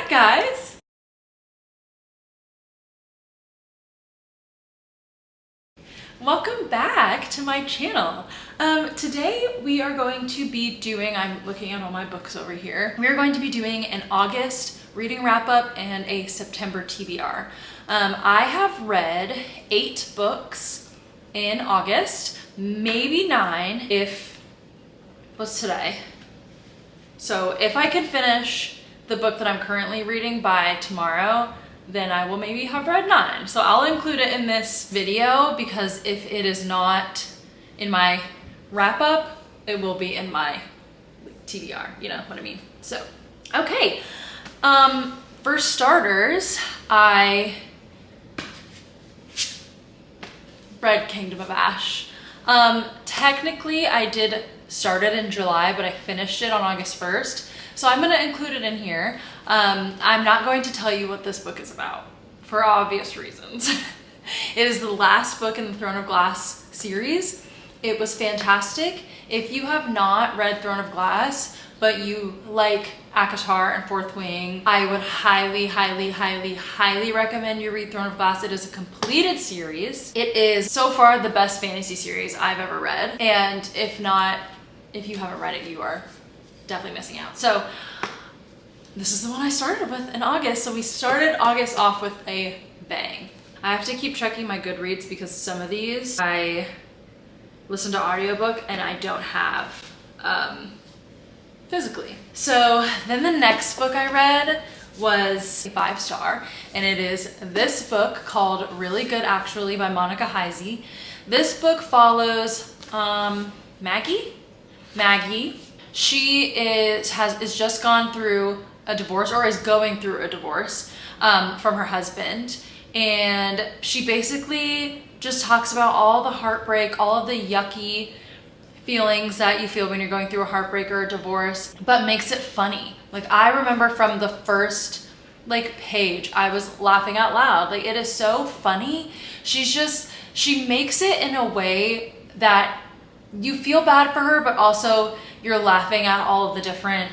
Hi guys! Welcome back to my channel. Today we are going to be doing, I'm looking at all my books over here, we are going to be doing an August reading wrap-up and a September TBR. I have read 8 books in August, maybe 9 if, what's today? So if I can finish the book that I'm currently reading by tomorrow, then I will maybe have read 9. So I'll include it in this video because if it is not in my wrap up, it will be in my TBR, you know what I mean? So, okay. For starters, I read Kingdom of Ash. Technically I did start it in July, but I finished it on August 1st. So I'm gonna include it in here. I'm not going to tell you what this book is about for obvious reasons. It is the last book in the Throne of Glass series. It was fantastic. If you have not read Throne of Glass, but you like ACOTAR and Fourth Wing, I would highly, highly, highly, highly recommend you read Throne of Glass. It is a completed series. It is so far the best fantasy series I've ever read. And if not, if you haven't read it, you are definitely missing out. So this is the one I started with in August. So we started August off with a bang. I have to keep checking my Goodreads because some of these I listen to audiobook and I don't have physically. So then the next book I read was a 5-star, and it is this book called Really Good Actually by Monica Heisey. This book follows Maggie. She is just gone through a divorce, or is going through a divorce from her husband, and she basically just talks about all the heartbreak, all of the yucky feelings that you feel when you're going through a heartbreak or a divorce, but makes it funny. Like, I remember from the first page, I was laughing out loud. Like, it is so funny. She makes it in a way that you feel bad for her, but also you're laughing at all of the different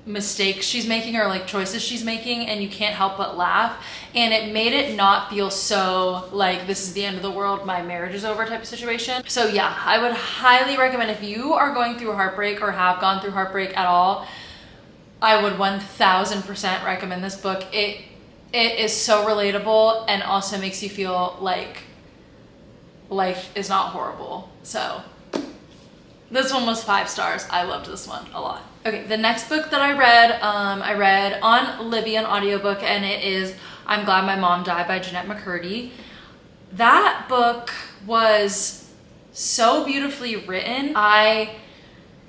mistakes she's making, or choices she's making, and you can't help but laugh. And it made it not feel so like this is the end of the world, my marriage is over type of situation. So yeah, I would highly recommend, if you are going through heartbreak or have gone through heartbreak at all, I would 1000% recommend this book. It is so relatable and also makes you feel like life is not horrible. So this one was 5 stars. I loved this one a lot. Okay, the next book that I read on Libby, an audiobook, and it is I'm Glad My Mom Died by Jeanette McCurdy. That book was so beautifully written. I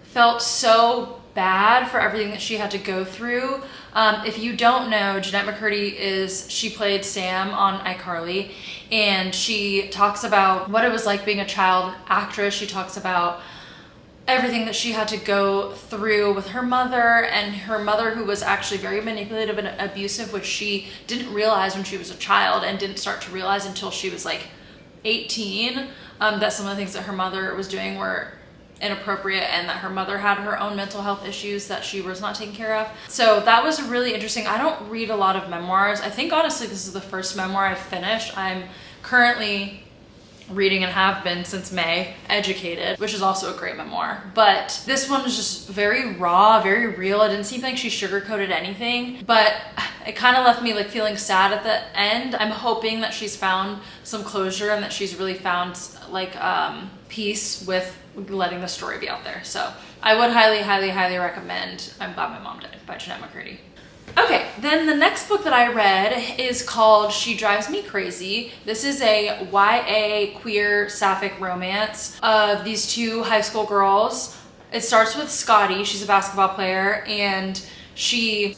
felt so bad for everything that she had to go through. If you don't know, Jeanette McCurdy she played Sam on iCarly, and she talks about what it was like being a child actress. She talks about everything that she had to go through with her mother, and her mother, who was actually very manipulative and abusive, which she didn't realize when she was a child, and didn't start to realize until she was 18, that some of the things that her mother was doing were inappropriate, and that her mother had her own mental health issues that she was not taking care of. So that was really interesting. I don't read a lot of memoirs. I think honestly this is the first memoir I've finished. I'm currently reading, and have been since May, Educated, which is also a great memoir. But this one was just very raw, very real. It didn't seem like she sugarcoated anything, but it kind of left me feeling sad at the end. I'm hoping that she's found some closure and that she's really found peace with letting the story be out there. So I would highly, highly, highly recommend I'm Glad My Mom Died by Jeanette McCurdy. Okay, then the next book that I read is called She Drives Me Crazy. This is a YA queer sapphic romance of these 2 high school girls. It starts with Scotty. She's a basketball player, and she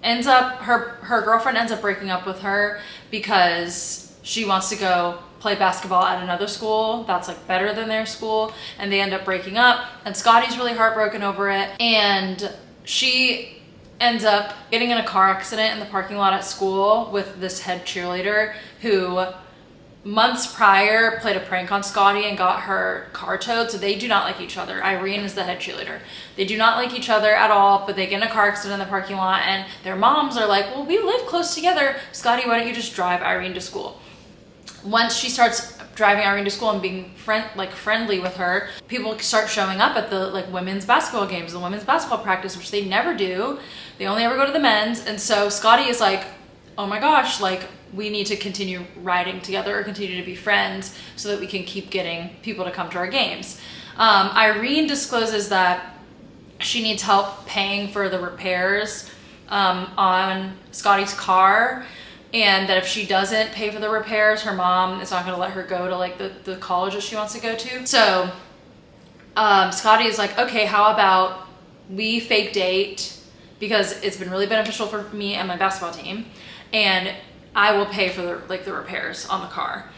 ends up, her girlfriend ends up breaking up with her because she wants to go play basketball at another school that's better than their school, and they end up breaking up, and Scotty's really heartbroken over it, and she ends up getting in a car accident in the parking lot at school with this head cheerleader who months prior played a prank on Scotty and got her car towed. So they do not like each other. Irene is the head cheerleader. They do not like each other at all, but they get in a car accident in the parking lot and their moms are like, well, we live close together. Scotty, why don't you just drive Irene to school? Once she starts driving Irene to school and being friendly with her, people start showing up at the like women's basketball games, the women's basketball practice, which they never do. They only ever go to the men's. And so Scotty is like, oh my gosh, like we need to continue riding together or continue to be friends so that we can keep getting people to come to our games. Irene discloses that she needs help paying for the repairs on Scotty's car, and that if she doesn't pay for the repairs, her mom is not going to let her go to like the college that she wants to go to. So Scotty is like, okay, how about we fake date, because it's been really beneficial for me and my basketball team, and I will pay for the repairs on the car.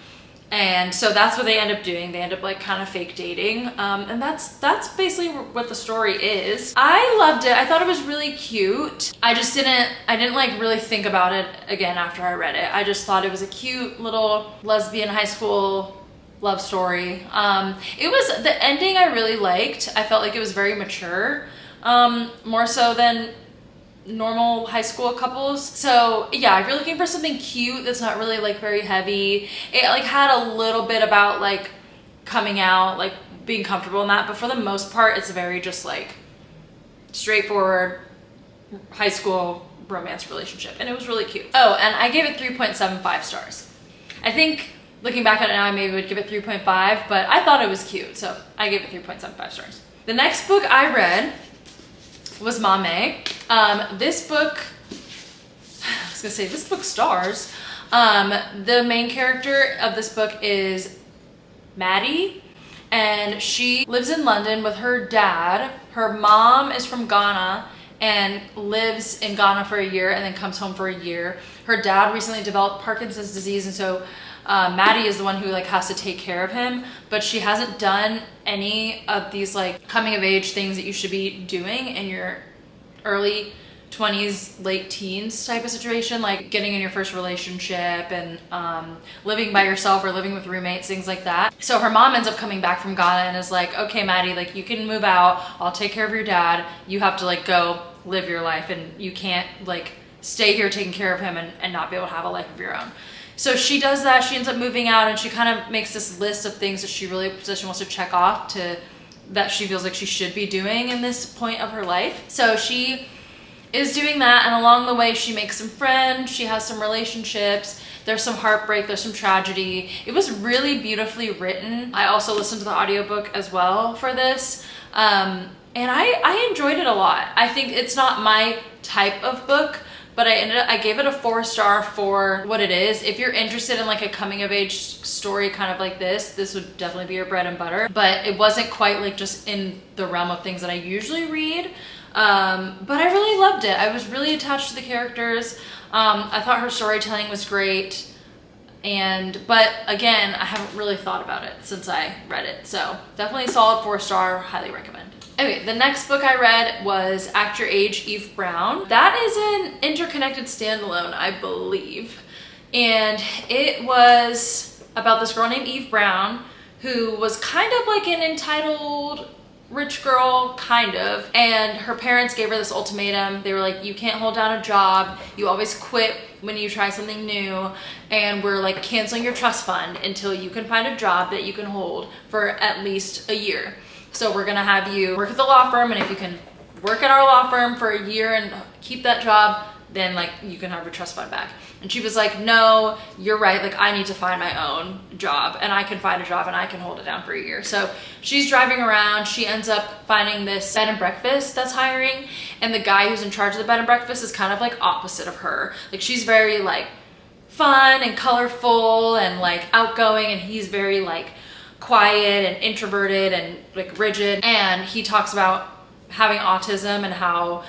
And so that's what they end up doing. They end up like kind of fake dating. And that's basically what the story is. I loved it. I thought it was really cute. I didn't like really think about it again after I read it. I just thought it was a cute little lesbian high school love story. It was, the ending I really liked. I felt like it was very mature, more so than normal high school couples. So yeah, if you're looking for something cute that's not really like very heavy, it like had a little bit about like coming out, like being comfortable in that, but for the most part it's very just like straightforward high school romance relationship, and it was really cute. Oh, and I gave it 3.75 stars. I think looking back at it now I maybe would give it 3.5, but I thought it was cute, so I gave it 3.75 stars. The next book I read was Mame. This book, I was gonna say, this book stars. The main character of this book is Maddie, and she lives in London with her dad. Her mom is from Ghana and lives in Ghana for a year and then comes home for a year. Her dad recently developed Parkinson's disease, and so Maddie is the one who like has to take care of him, but she hasn't done any of these like coming of age things that you should be doing in your early 20s, late teens type of situation, like getting in your first relationship and living by yourself or living with roommates, things like that. So her mom ends up coming back from Ghana and is like, okay, Maddie, like you can move out. I'll take care of your dad. You have to like go live your life, and you can't like stay here taking care of him and not be able to have a life of your own. So she does that. She ends up moving out, and she kind of makes this list of things that she wants to check off that she feels like she should be doing in this point of her life. So she is doing that, and along the way she makes some friends, she has some relationships, there's some heartbreak, there's some tragedy. It was really beautifully written. I also listened to the audiobook as well for this, and I enjoyed it a lot. I think it's not my type of book, but I gave it a 4-star for what it is. If you're interested in like a coming of age story kind of like this would definitely be your bread and butter. But it wasn't quite like just in the realm of things that I usually read. But I really loved it. I was really attached to the characters. I thought her storytelling was great. But again, I haven't really thought about it since I read it. So definitely a solid 4-star, highly recommend. Okay, the next book I read was Act Your Age, Eve Brown. That is an interconnected standalone, I believe. And it was about this girl named Eve Brown who was kind of like an entitled rich girl, kind of. And her parents gave her this ultimatum. They were like, you can't hold down a job. You always quit when you try something new. And we're like canceling your trust fund until you can find a job that you can hold for at least a year. So we're gonna have you work at the law firm, and if you can work at our law firm for a year and keep that job, then like you can have your trust fund back. And she was like, no, you're right, like I need to find my own job, and I can find a job and I can hold it down for a year. So she's driving around, she ends up finding this bed and breakfast that's hiring, and the guy who's in charge of the bed and breakfast is kind of like opposite of her. Like she's very like fun and colorful and like outgoing, and he's very like quiet and introverted and like rigid. And he talks about having autism and how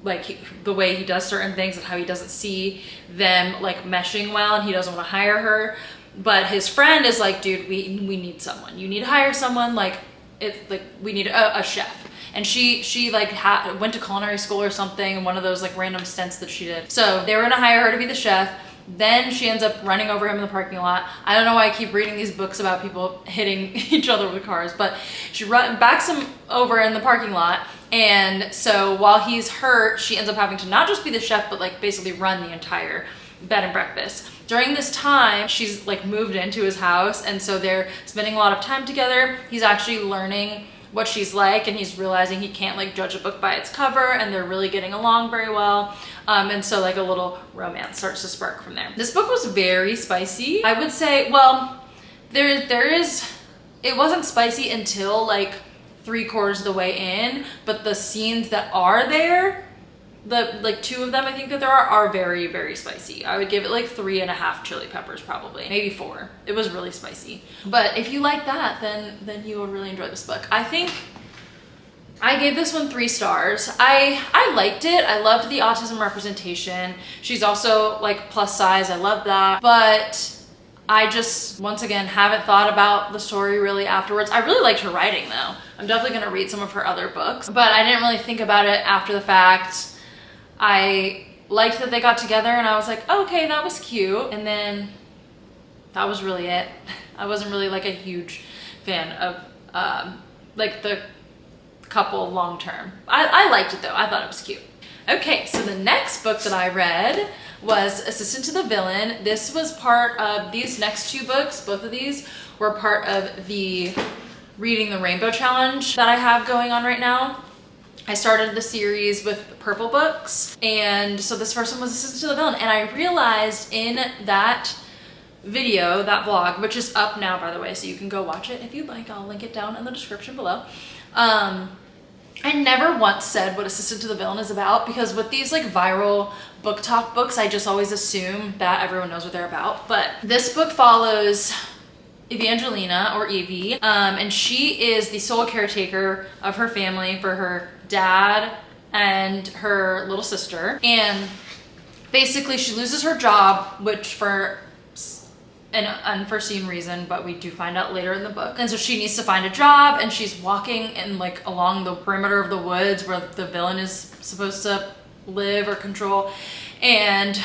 like the way he does certain things and how he doesn't see them like meshing well, and he doesn't want to hire her. But his friend is like, dude, we need someone. You need to hire someone. Like it's like we need a chef. And she like went to culinary school or something, one of those like random stints that she did. So they were gonna hire her to be the chef. Then she ends up running over him in the parking lot. I don't know why I keep reading these books about people hitting each other with cars, but she backs him over in the parking lot. And so while he's hurt, she ends up having to not just be the chef, but like basically run the entire bed and breakfast. During this time, she's like moved into his house, and so they're spending a lot of time together. He's actually learning what she's like, and he's realizing he can't like judge a book by its cover, and they're really getting along very well. And so like a little romance starts to spark from there. This book was very spicy. I would say, well, it wasn't spicy until like 3/4 of the way in, but the scenes that are there, the like 2 of them I think that there are very, very spicy. I would give it like 3.5 chili peppers, probably maybe 4. It was really spicy. But if you like that, then you will really enjoy this book. I think I gave this one 3 stars. I liked it. I loved the autism representation. She's also like plus size. I love that. But I just, once again, haven't thought about the story really afterwards. I really liked her writing though. I'm definitely gonna read some of her other books, but I didn't really think about it after the fact. I liked that they got together, and I was like, oh, okay, that was cute. And then that was really it. I wasn't really like a huge fan of like the couple long term. I liked it though. I thought it was cute. Okay, so the next book that I read was Assistant to the Villain. This was part of these next 2 books. Both of these were part of the Reading the Rainbow Challenge that I have going on right now. I started the series with purple books, and so this first one was Assistant to the Villain, and I realized in that video, that vlog, which is up now by the way, so you can go watch it if you'd like. I'll link it down in the description below. I never once said what Assistant to the Villain is about, because with these like viral book talk books, I just always assume that everyone knows what they're about. But this book follows Evangelina, or Evie, and she is the sole caretaker of her family for her dad and her little sister. And basically she loses her job, which for an unforeseen reason, but we do find out later in the book. And so she needs to find a job, and she's walking in like along the perimeter of the woods where the villain is supposed to live or control. And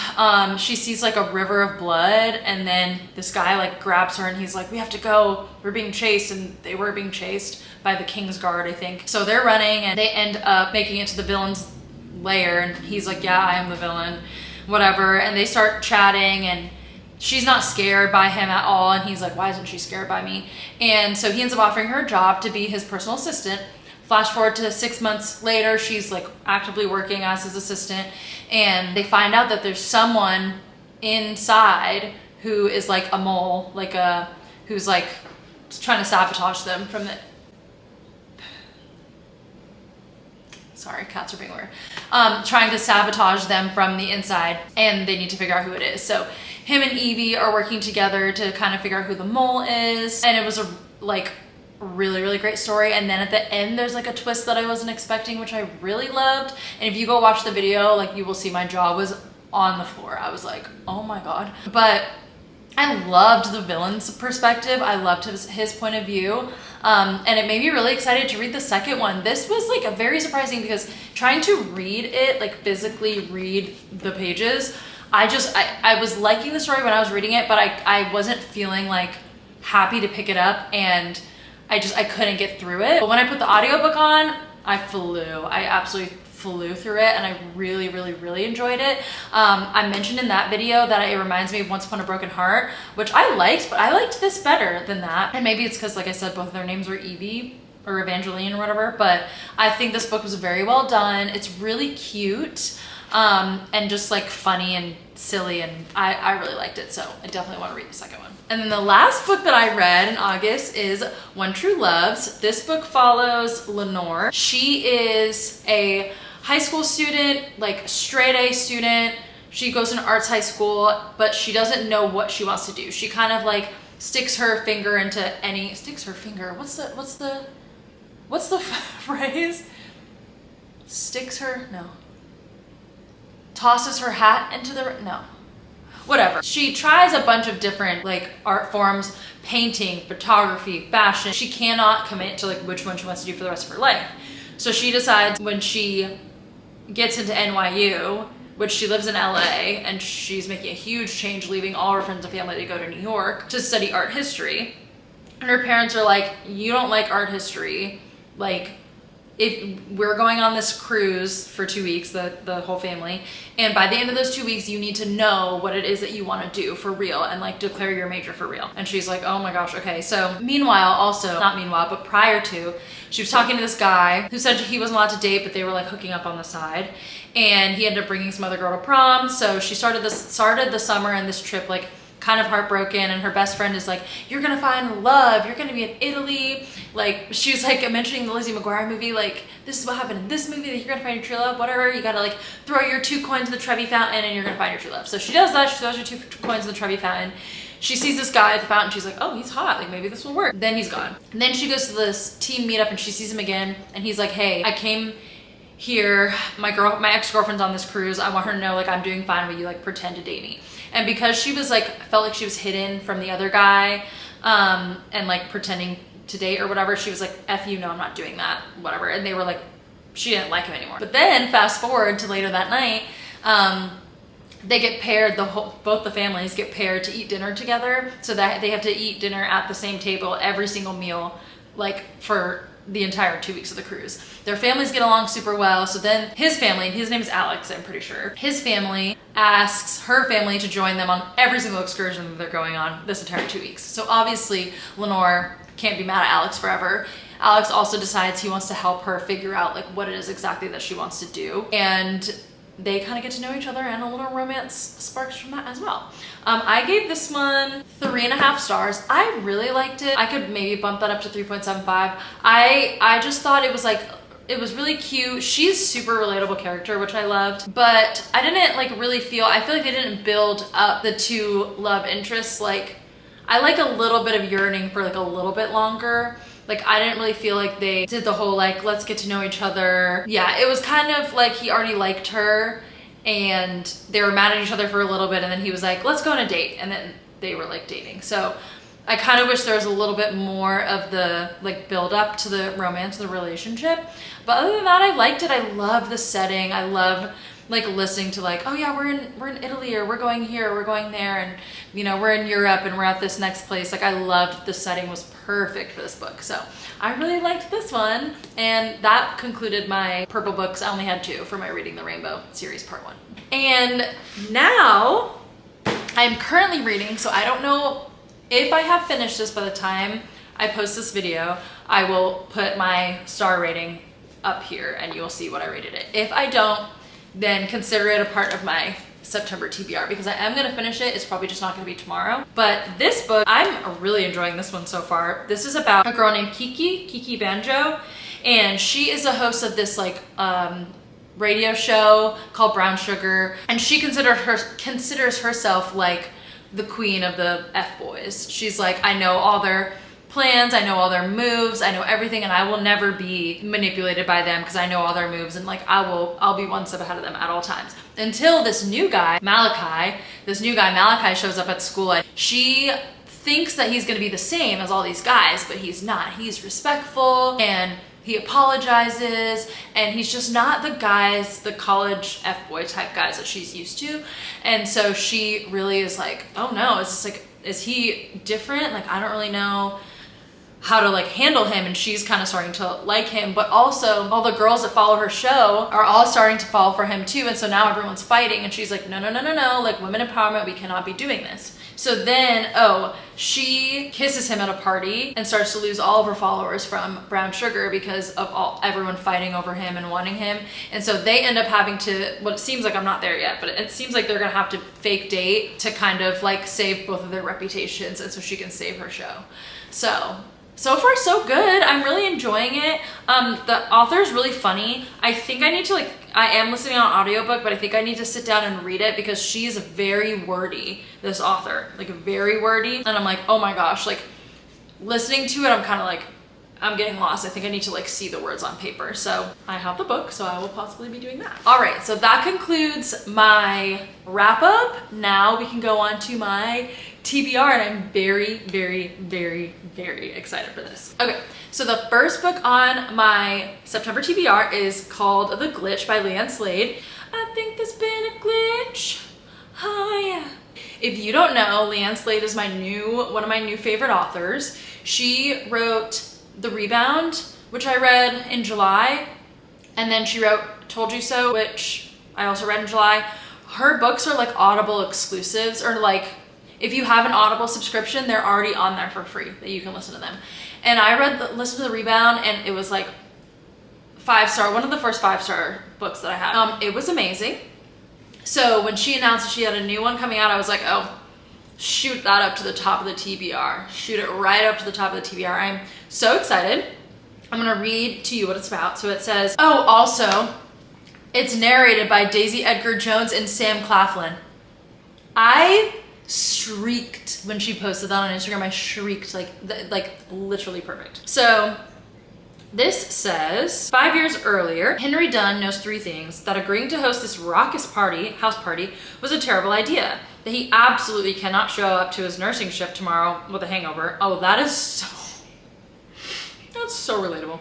she sees like a river of blood, and then this guy like grabs her and he's like, we have to go, we're being chased. And they were being chased by the King's Guard, I think. So they're running, and they end up making it to the villain's lair, and he's like, yeah, I am the villain, whatever. And they start chatting, and she's not scared by him at all, and he's like, why isn't she scared by me? And so he ends up offering her a job to be his personal assistant. Flash forward to 6 months later, she's like actively working as his assistant, and they find out that there's someone inside who is like a mole, who's like trying to sabotage them from the, sorry, cats are being weird, trying to sabotage them from the inside, and they need to figure out who it is. So him and Evie are working together to kind of figure out who the mole is, and it was a like really, really great story. And then at the end there's like a twist that I wasn't expecting, which I really loved. And if you go watch the video, like you will see my jaw was on the floor. I was like, oh my god. But I loved the villain's perspective. I loved his point of view. And it made me really excited to read the second one. This was like a very surprising, because trying to read it, like physically read the pages, I was liking the story when I was reading it, but I wasn't feeling like happy to pick it up, and I couldn't get through it. But when I put the audiobook on, I absolutely flew through it, and I really, really, really enjoyed it. I mentioned in that video that it reminds me of Once Upon a Broken Heart, which I liked, but I liked this better than that. And maybe it's because, like I said, both of their names were Evie or Evangeline or whatever, but I think this book was very well done. It's really cute, and just like funny and silly, and I really liked it, so I definitely want to read the second one. And then the last book that I read in August is One True Loves. This book follows Lenore. She is a high school student, like straight A student. She goes to an arts high school, but she doesn't know what she wants to do. She kind of like sticks her finger into any, what's the phrase? Tosses her hat into the, no. Whatever. She tries a bunch of different like art forms, painting, photography, fashion. She cannot commit to like which one she wants to do for the rest of her life. So she decides when she gets into NYU which she lives in LA, and she's making a huge change, leaving all her friends and family to go to New York to study art history. And her parents are like, you don't like art history. Like, if we're going on this cruise for 2 weeks, the whole family, and by the end of those 2 weeks, you need to know what it is that you want to do for real and like declare your major for real. And she's like, oh my gosh, okay. So meanwhile, also, not meanwhile, but prior to, she was talking to this guy who said he wasn't allowed to date, but they were like hooking up on the side. And he ended up bringing some other girl to prom. So she started the summer and this trip like kind of heartbroken, and her best friend is like, you're gonna find love, you're gonna be in Italy. Like, she was like mentioning the Lizzie McGuire movie, like, this is what happened in this movie, that you're gonna find your true love, whatever. You gotta like throw your 2 coins in the Trevi fountain and you're gonna find your true love. So she does that, she throws her 2 coins in the Trevi fountain. She sees this guy at the fountain, she's like, oh, he's hot, like maybe this will work. Then he's gone. And then she goes to this team meetup and she sees him again, and he's like, hey, I came here, my ex-girlfriend's on this cruise, I want her to know like I'm doing fine, will you like pretend to date me? And because she was like, felt like she was hidden from the other guy, and like pretending to date or whatever, she was like, F you, no, I'm not doing that, whatever. And they were like, she didn't like him anymore. But then fast forward to later that night, they get paired, both the families get paired to eat dinner together, so that they have to eat dinner at the same table every single meal, like for the entire 2 weeks of the cruise. Their families get along super well. So then his family, his name is Alex, I'm pretty sure, his family asks her family to join them on every single excursion that they're going on this entire 2 weeks. So obviously Lenore can't be mad at Alex forever. Alex also decides he wants to help her figure out like what it is exactly that she wants to do, and they kind of get to know each other, and a little romance sparks from that as well. I gave this one 3.5 stars. I really liked it. I could maybe bump that up to 3.75. I just thought it was like, it was really cute. She's super relatable character, which I loved, but I didn't like really I feel like they didn't build up the 2 love interests. Like, I like a little bit of yearning for like a little bit longer. Like, I didn't really feel like they did the whole like, let's get to know each other. Yeah, it was kind of like he already liked her and they were mad at each other for a little bit, and then he was like, let's go on a date, and then they were like dating. So I kind of wish there was a little bit more of the like build up to the romance, the relationship. But other than that, I liked it. I love the setting. I love like listening to like, oh yeah, we're in Italy, or we're going here, or we're going there, and you know, we're in Europe and we're at this next place. Like, I loved the setting, was perfect for this book. So I really liked this one, and that concluded my purple books. I only had 2 for my Reading the Rainbow series part 1. And now I'm currently reading, so I don't know if I have finished this by the time I post this video. I will put my star rating up here and you'll see what I rated it. If I don't, then consider it a part of my September TBR, because I am gonna finish it. It's probably just not gonna be tomorrow. But this book, I'm really enjoying this one so far. This is about a girl named Kiki Banjo, and she is a host of this like radio show called Brown Sugar, and she considers herself like the queen of the F-boys. She's like, I know all their plans, I know all their moves, I know everything, and I will never be manipulated by them because I know all their moves, and like I'll be one step ahead of them at all times. Until this new guy, Malachi shows up at school, and she thinks that he's gonna be the same as all these guys, but he's not. He's respectful and he apologizes, and he's just not the college F-boy type guys that she's used to. And so she really is like, oh no, is he different? Like, I don't really know how to like handle him. And she's kind of starting to like him, but also all the girls that follow her show are all starting to fall for him too. And so now everyone's fighting, and she's like, no, like, women empowerment, we cannot be doing this. So then, she kisses him at a party and starts to lose all of her followers from Brown Sugar because of everyone fighting over him and wanting him. And so they end up having to, well, it seems like, I'm not there yet, but it seems like they're gonna have to fake date to kind of like save both of their reputations, and so she can save her show. So far so good. I'm really enjoying it. The author is really funny. I think I need to I am listening on audiobook, but I think I need to sit down and read it because she's very wordy, this author, like very wordy. And I'm like, oh my gosh, like listening to it, I'm kind of like, I'm getting lost. I think I need to like see the words on paper. So I have the book, so I will possibly be doing that. All right, so that concludes my wrap up. Now we can go on to my TBR, and I'm very, very, very, very excited for this. Okay, so the first book on my September TBR is called The Glitch by Leanne Slade. I think there's been a glitch. Oh yeah. If you don't know, Leanne Slade is one of my new favorite authors. She wrote The Rebound, which I read in July, and then she wrote Told You So, which I also read in July. Her books are like Audible exclusives, or like if you have an Audible subscription, they're already on there for free that you can listen to them. And I listened to The Rebound, and it was like 5-star, one of the first 5-star books that I had. It was amazing. So when she announced that she had a new one coming out, I was like, oh, shoot that up to the top of the TBR. Shoot it right up to the top of the TBR. I'm so excited. I'm gonna read to you what it's about. So it says, oh, also, it's narrated by Daisy Edgar Jones and Sam Claflin. I shrieked when she posted that on Instagram. I shrieked, like literally perfect. So this says, 5 years earlier, Henry Dunn knows 3 things: that agreeing to host this raucous house party was a terrible idea, that he absolutely cannot show up to his nursing shift tomorrow with a hangover. Oh, that's so relatable.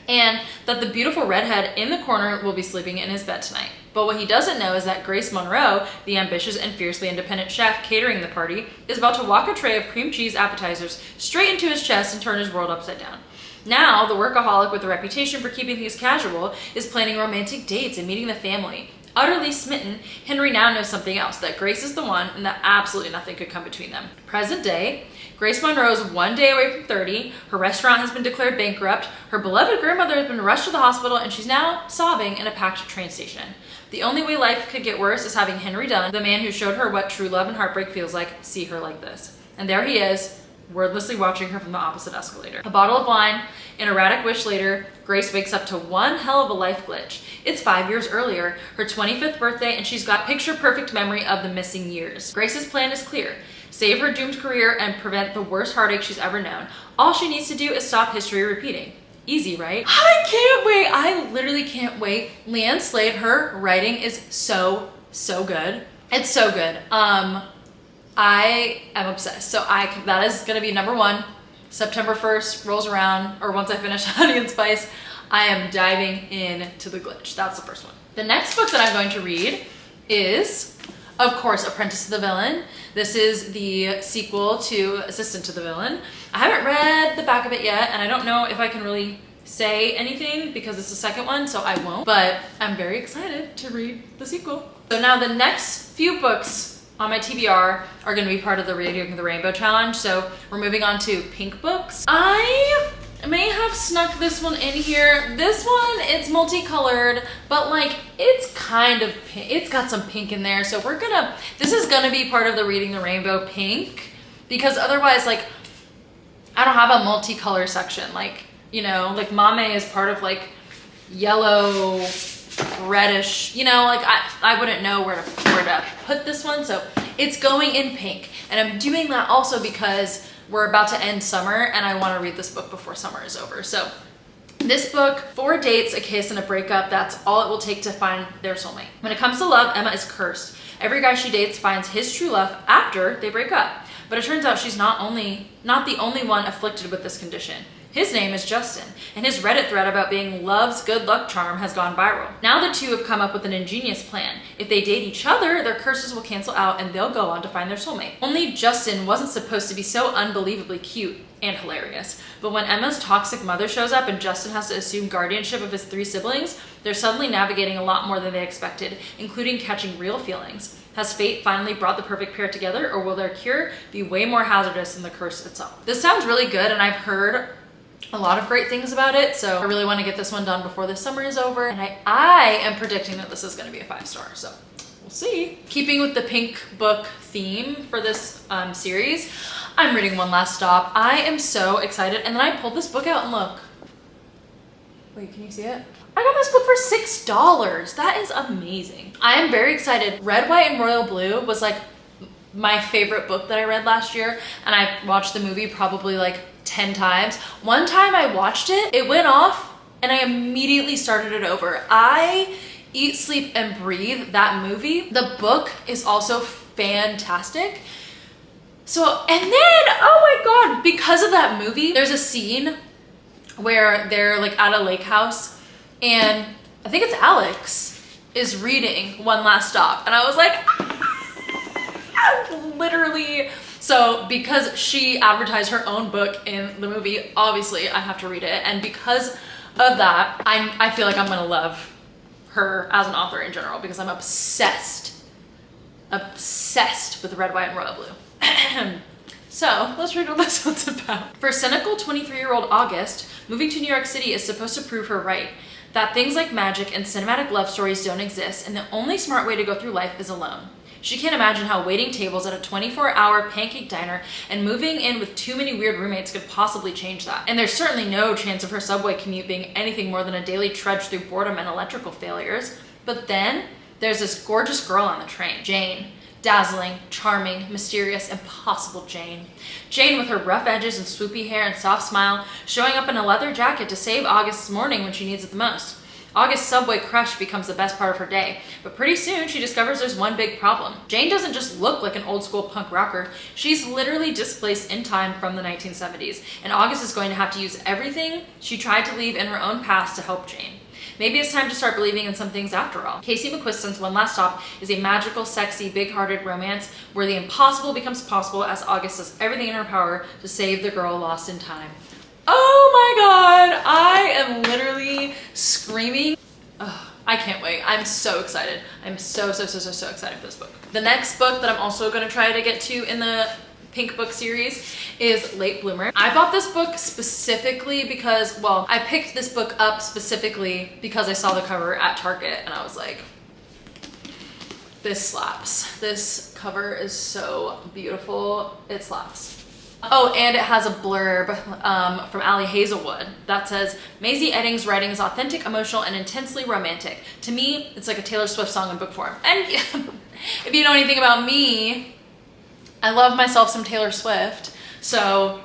And that the beautiful redhead in the corner will be sleeping in his bed tonight. But what he doesn't know is that Grace Monroe, the ambitious and fiercely independent chef catering the party, is about to walk a tray of cream cheese appetizers straight into his chest and turn his world upside down. Now, the workaholic with a reputation for keeping things casual is planning romantic dates and meeting the family. Utterly smitten, Henry now knows something else, that Grace is the one and that absolutely nothing could come between them. Present day, Grace Monroe is 1 day away from 30, her restaurant has been declared bankrupt, her beloved grandmother has been rushed to the hospital, and she's now sobbing in a packed train station. The only way life could get worse is having Henry Dunn, the man who showed her what true love and heartbreak feels like, see her like this. And there he is, wordlessly watching her from the opposite escalator. A bottle of wine, an erratic wish later, Grace wakes up to one hell of a life glitch. It's 5 years earlier, her 25th birthday, and she's got picture-perfect memory of the missing years. Grace's plan is clear: save her doomed career and prevent the worst heartache she's ever known. All she needs to do is stop history repeating. Easy, right? I can't wait. I literally can't wait. Leanne Slade, her writing is so good. It's so good. I am obsessed. So that is gonna be number 1. September 1st rolls around, or once I finish Honey and Spice, I am diving into the glitch. That's the first one. The next book that I'm going to read is, of course, Apprentice to the Villain. This is the sequel to Assistant to the Villain. I haven't read the back of it yet, and I don't know if I can really say anything because it's the second one, so I won't, but I'm very excited to read the sequel. So now the next few books on my TBR are going to be part of the Reading the Rainbow Challenge, so we're moving on to pink books. I may have snuck this one in here. This one, it's multicolored, but like it's kind of pink. It's got some pink in there, so this is gonna be part of the Reading the Rainbow pink, because otherwise, like, I don't have a multicolor section. Like, you know, like Mame is part of like yellow, reddish, you know, like I wouldn't know where to put this one, so it's going in pink. And I'm doing that also because we're about to end summer and I want to read this book before summer is over. So this book, 4 dates, a kiss, and a breakup, that's all it will take to find their soulmate. When it comes to love, Emma is cursed. Every guy she dates finds his true love after they break up. But it turns out she's not the only one afflicted with this condition. His name is Justin, and his Reddit thread about being love's good luck charm has gone viral. Now the two have come up with an ingenious plan. If they date each other, their curses will cancel out and they'll go on to find their soulmate. Only Justin wasn't supposed to be so unbelievably cute and hilarious. But when Emma's toxic mother shows up and Justin has to assume guardianship of his 3 siblings, they're suddenly navigating a lot more than they expected, including catching real feelings. Has fate finally brought the perfect pair together, or will their cure be way more hazardous than the curse itself? This sounds really good, and I've heard a lot of great things about it, so I really want to get this one done before the summer is over, and I am predicting that this is going to be a 5-star, so we'll see. Keeping with the pink book theme for this series, I'm reading One Last Stop. I am so excited, and then I pulled this book out and look. Wait, can you see it? I got this book for $6. That is amazing. I am very excited. Red, White, and Royal Blue was like my favorite book that I read last year, and I watched the movie probably like 10 times. One time I watched it, it went off, and I immediately started it over. I eat, sleep, and breathe that movie. The book is also fantastic. So, and then, oh my God, because of that movie, there's a scene where they're like at a lake house, and I think it's Alex. is reading One Last Stop. And I was like, literally. So because she advertised her own book in the movie, obviously I have to read it. And because of that, I feel like I'm gonna love her as an author in general, because I'm obsessed with red, white, and royal blue. So let's read what this one's about. For cynical 23-year-old August, moving to New York City is supposed to prove her right. That things like magic and cinematic love stories don't exist, and the only smart way to go through life is alone. She can't imagine how waiting tables at a 24-hour pancake diner and moving in with too many weird roommates could possibly change that. And there's certainly no chance of her subway commute being anything more than a daily trudge through boredom and electrical failures. But then there's this gorgeous girl on the train, Jane. Dazzling, charming, mysterious, impossible Jane. Jane with her rough edges and swoopy hair and soft smile, showing up in a leather jacket to save August's morning when she needs it the most. August's subway crush becomes the best part of her day, but pretty soon she discovers there's one big problem. Jane doesn't just look like an old school punk rocker, she's literally displaced in time from the 1970s, and August is going to have to use everything she tried to leave in her own past to help Jane. Maybe it's time to start believing in some things after all. Casey McQuiston's One Last Stop is a magical, sexy, big-hearted romance where the impossible becomes possible as August does everything in her power to save the girl lost in time. Oh my god, I am literally screaming. Oh, I can't wait. I'm so excited. I'm so excited for this book. The next book that I'm also going to try to get to in the Pink book series is Late Bloomer. I bought this book specifically because, well, I picked this book up specifically because I saw the cover at Target and I was like, this slaps. This cover is so beautiful. It slaps. Oh, and it has a blurb from Allie Hazelwood that says, Maisie Edding's writing is authentic, emotional, and intensely romantic. To me, it's like a Taylor Swift song in book form. And if you know anything about me, I love myself some Taylor Swift. So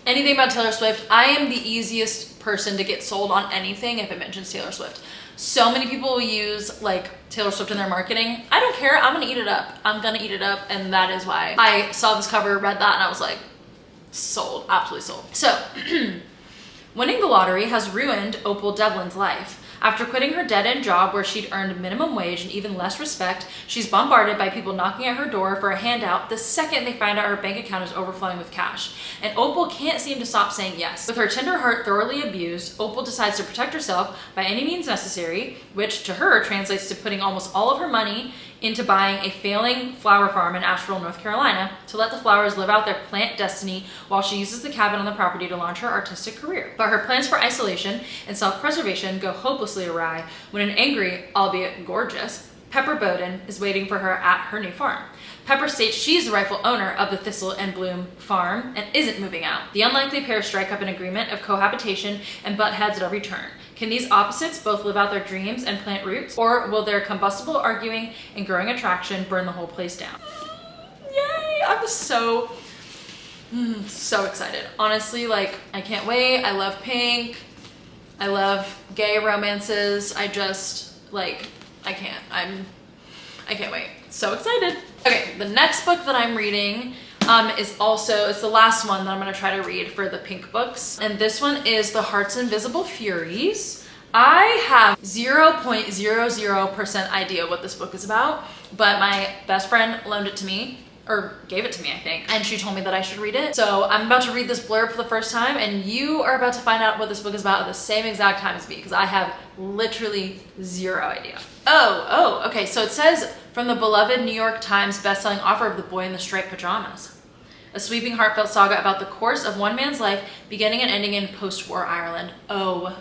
anything about Taylor Swift, I am the easiest person to get sold on anything if it mentions Taylor Swift. So many people will use like Taylor Swift in their marketing. I don't care, I'm gonna eat it up. I'm gonna eat it up, and that is why I saw this cover, read that, and I was like, sold, absolutely sold. So, winning the lottery has ruined Opal Devlin's life. After quitting her dead-end job where she'd earned minimum wage and even less respect, she's bombarded by people knocking at her door for a handout the second they find out her bank account is overflowing with cash. And Opal can't seem to stop saying yes. With her tender heart thoroughly abused, Opal decides to protect herself by any means necessary, which to her translates to putting almost all of her money into buying a failing flower farm in Asheville, North Carolina, to let the flowers live out their plant destiny while she uses the cabin on the property to launch her artistic career. But her plans for isolation and self-preservation go hopelessly awry when an angry, albeit gorgeous, Pepper Bowden is waiting for her at her new farm. Pepper states she's the rightful owner of the Thistle and Bloom farm and isn't moving out. The unlikely pair strike up an agreement of cohabitation and butt heads at every turn. Can these opposites both live out their dreams and plant roots, or will their combustible arguing and growing attraction burn the whole place down? Yay! I'm so excited. Honestly, like, I can't wait. I love Pink. I love gay romances. I just, like, I can't wait. So excited. Okay, the next book that I'm reading is also, it's the last one that I'm gonna try to read for the Pink books. And this one is The Heart's Invisible Furies. I have 0.00% idea what this book is about, but my best friend loaned it to me, or gave it to me, I think, and she told me that I should read it. So I'm about to read this blurb for the first time, and you are about to find out what this book is about at the same exact time as me, because I have literally zero idea. Okay, so it says, from the beloved New York Times bestselling author of The Boy in the Striped Pajamas. A sweeping, heartfelt saga about the course of one man's life, beginning and ending in post-war Ireland. Oh,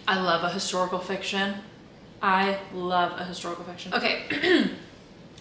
I love a historical fiction. I love a historical fiction. Okay,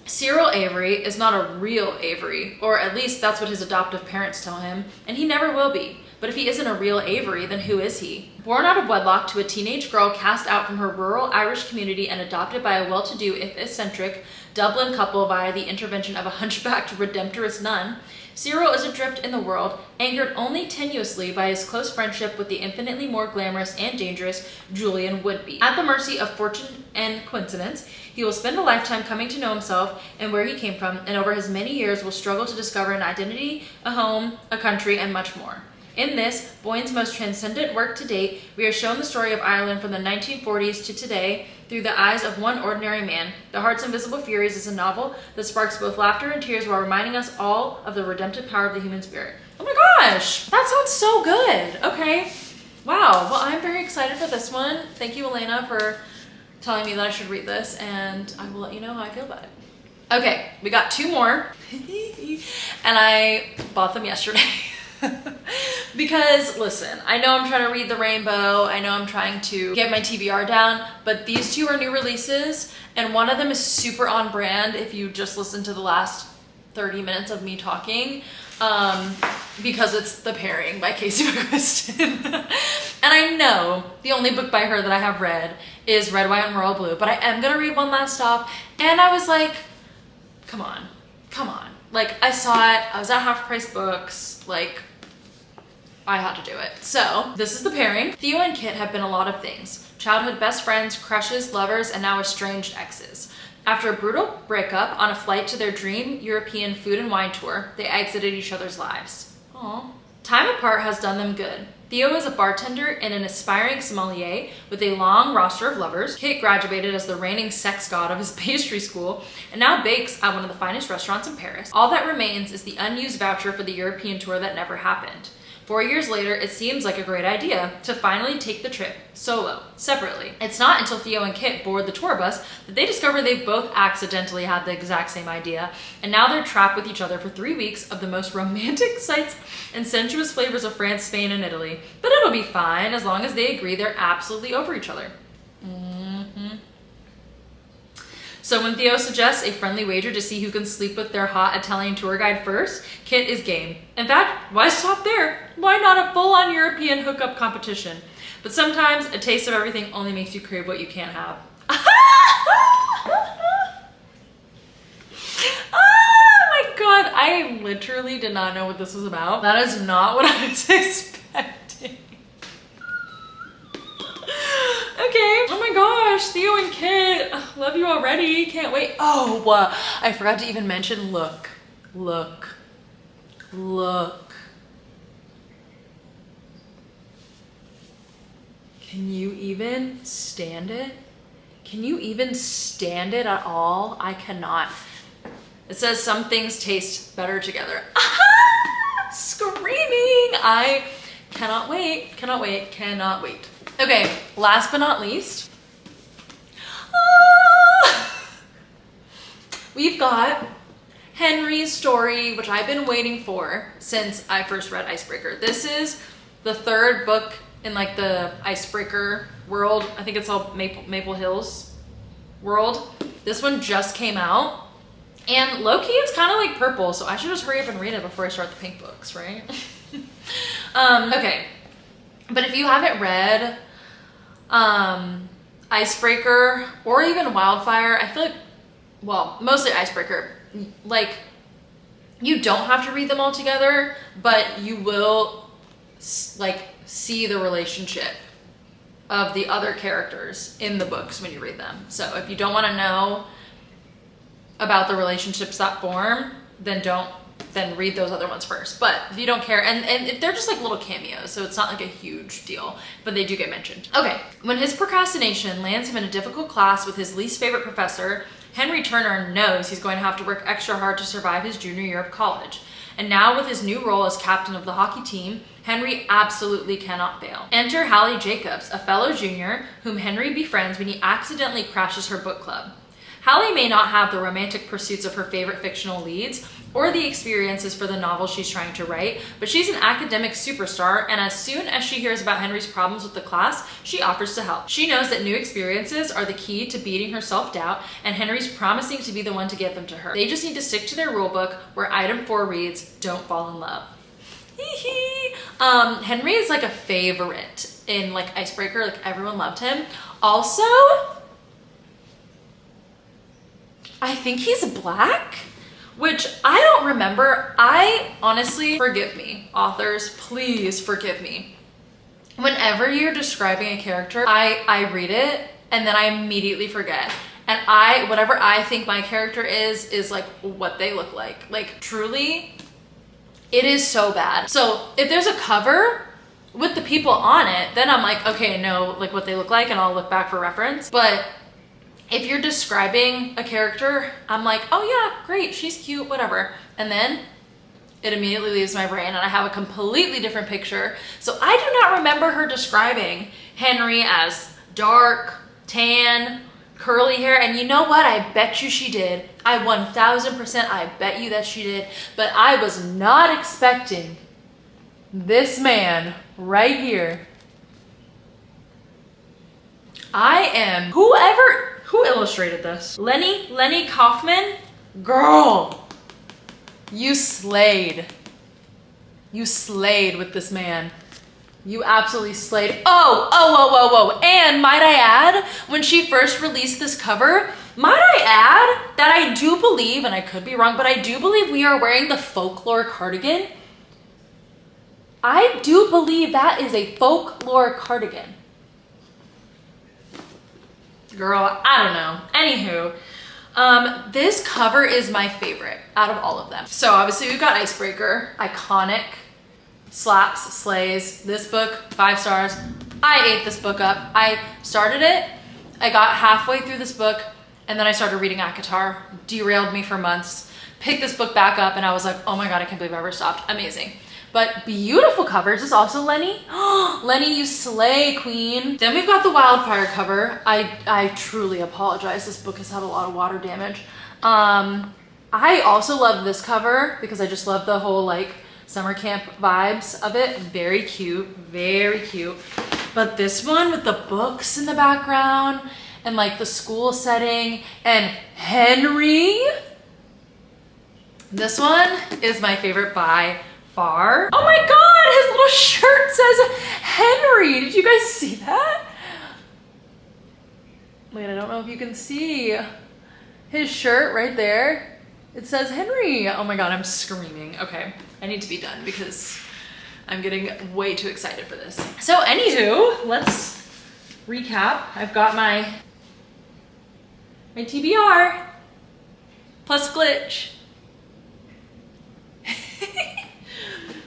Cyril Avery is not a real Avery, or at least that's what his adoptive parents tell him, and he never will be. But if he isn't a real Avery, then who is he? Born out of wedlock to a teenage girl cast out from her rural Irish community and adopted by a well-to-do, if eccentric, Dublin couple via the intervention of a hunchbacked redemptorist nun, Cyril is adrift in the world, anchored only tenuously by his close friendship with the infinitely more glamorous and dangerous Julian Woodby. At the mercy of fortune and coincidence, he will spend a lifetime coming to know himself and where he came from, and over his many years will struggle to discover an identity, a home, a country, and much more. In this, Boyne's most transcendent work to date, we are shown the story of Ireland from the 1940s to today through the eyes of one ordinary man. The Heart's Invisible Furies is a novel that sparks both laughter and tears while reminding us all of the redemptive power of the human spirit. Oh my gosh, that sounds so good. Okay, wow. Well, I'm very excited for this one. Thank you, Elena, for telling me that I should read this, and I will let you know how I feel about it. Okay, we got 2 more, and I bought them yesterday. Because listen, I know I'm trying to read The Rainbow, I know I'm trying to get my TBR down, but these 2 are new releases, and one of them is super on brand if you just listen to the last 30 minutes of me talking, because it's The Pairing by Casey McQuiston. And I know the only book by her that I have read is Red, White, and Royal Blue, but I am gonna read one last stop, and I was like, come on. Like, I saw it, I was at Half Price Books, like, I had to do it. So, this is The Pairing. Theo and Kit have been a lot of things. Childhood best friends, crushes, lovers, and now estranged exes. After a brutal breakup on a flight to their dream European food and wine tour, they exited each other's lives. Aww. Time apart has done them good. Theo is a bartender and an aspiring sommelier with a long roster of lovers. Kit graduated as the reigning sex god of his pastry school and now bakes at one of the finest restaurants in Paris. All that remains is the unused voucher for the European tour that never happened. 4 years later, it seems like a great idea to finally take the trip solo, separately. It's not until Theo and Kit board the tour bus that they discover they've both accidentally had the exact same idea, and now they're trapped with each other for 3 weeks of the most romantic sights and sensuous flavors of France, Spain, and Italy. But it'll be fine as long as they agree they're absolutely over each other. So when Theo suggests a friendly wager to see who can sleep with their hot Italian tour guide first, Kit is game. In fact, why stop there? Why not a full-on European hookup competition? But sometimes a taste of everything only makes you crave what you can't have. Oh my god, I literally did not know what this was about. That is not what I was expecting. Okay, oh my gosh, Theo and Kit, love you already, can't wait. Oh, I forgot to even mention, look. Can you even stand it? Can you even stand it at all? I cannot. It says some things taste better together. Screaming, I cannot wait. Okay, last but not least, we've got Henry's story, which I've been waiting for since I first read Icebreaker. This is the 3rd book in like the Icebreaker world. I think it's all Maple Hills world. This one just came out, and low-key it's kind of like purple, so I should just hurry up and read it before I start the pink books, right? Okay, but if you haven't read Icebreaker or even Wildfire, I feel like, well, mostly Icebreaker, like, you don't have to read them all together, but you will like see the relationship of the other characters in the books when you read them. So if you don't want to know about the relationships that form, then read those other ones first. But if you don't care, and they're just like little cameos, so it's not like a huge deal, but they do get mentioned. Okay, when his procrastination lands him in a difficult class with his least favorite professor, Henry Turner knows he's going to have to work extra hard to survive his junior year of college. And now with his new role as captain of the hockey team, Henry absolutely cannot fail. Enter Hallie Jacobs, a fellow junior whom Henry befriends when he accidentally crashes her book club. Hallie may not have the romantic pursuits of her favorite fictional leads or the experiences for the novel she's trying to write, but she's an academic superstar, and as soon as she hears about Henry's problems with the class, she offers to help. She knows that new experiences are the key to beating her self-doubt, and Henry's promising to be the one to give them to her. They just need to stick to their rule book, where item 4 reads, "Don't fall in love." Henry is like a favorite in like Icebreaker, like everyone loved him. Also, I think he's black, which I don't remember. I honestly, forgive me, authors, please forgive me. Whenever you're describing a character, I read it and then I immediately forget. And whatever I think my character is like what they look like. Like truly, It is so bad. So if there's a cover with the people on it, then I'm like, okay, I know like what they look like and I'll look back for reference. But if you're describing a character, I'm like, oh yeah, great, she's cute, whatever. And then it immediately leaves my brain and I have a completely different picture. So I do not remember her describing Henry as dark, tan, curly hair. And you know what? I bet you she did. I 1000% I bet you that she did. But I was not expecting this man right here. Who illustrated this? Lenny Kaufman? Girl, you slayed. You slayed with this man. You absolutely slayed. Oh. And might I add, when she first released this cover, might I add that I do believe, and I could be wrong, but I do believe we are wearing the folklore cardigan. I do believe that is a folklore cardigan. Girl, I don't know. Anywho, this cover is my favorite out of all of them. So obviously we've got Icebreaker, iconic, slaps, slays. This book, 5 stars. I ate this book up. I started it, I got halfway through this book, and then I started reading ACOTAR. Derailed me for months. Picked this book back up and I was like, oh my God, I can't believe I ever stopped. Amazing. But beautiful covers. Is also Lenny. Lenny, you slay, queen. Then we've got the Wildfire cover. I truly apologize. This book has had a lot of water damage. I also love this cover because I just love the whole like summer camp vibes of it. Very cute, very cute. But this one with the books in the background and like the school setting and Henry. This one is my favorite by far. Oh my God, his little shirt says Henry. Did you guys see that? Wait, I don't know if you can see his shirt right there. It says Henry. Oh my God, I'm screaming. Okay, I need to be done because I'm getting way too excited for this. So anywho, let's recap. I've got my TBR plus glitch.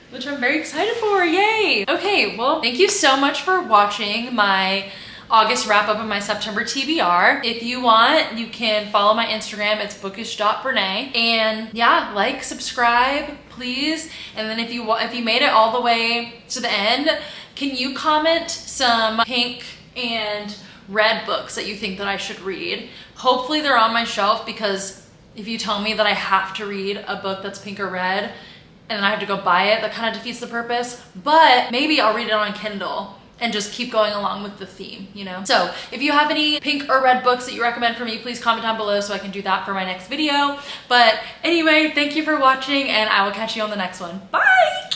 Which I'm very excited for, yay! Okay, well, thank you so much for watching my August wrap up of my September TBR. If you want, you can follow my Instagram, it's bookish.brene. And yeah, like, subscribe, please. And then if you made it all the way to the end, can you comment some pink and red books that you think that I should read? Hopefully they're on my shelf, because if you tell me that I have to read a book that's pink or red, and then I have to go buy it, that kind of defeats the purpose. But maybe I'll read it on Kindle and just keep going along with the theme, you know? So if you have any pink or red books that you recommend for me, please comment down below so I can do that for my next video. But anyway, thank you for watching and I will catch you on the next one. Bye!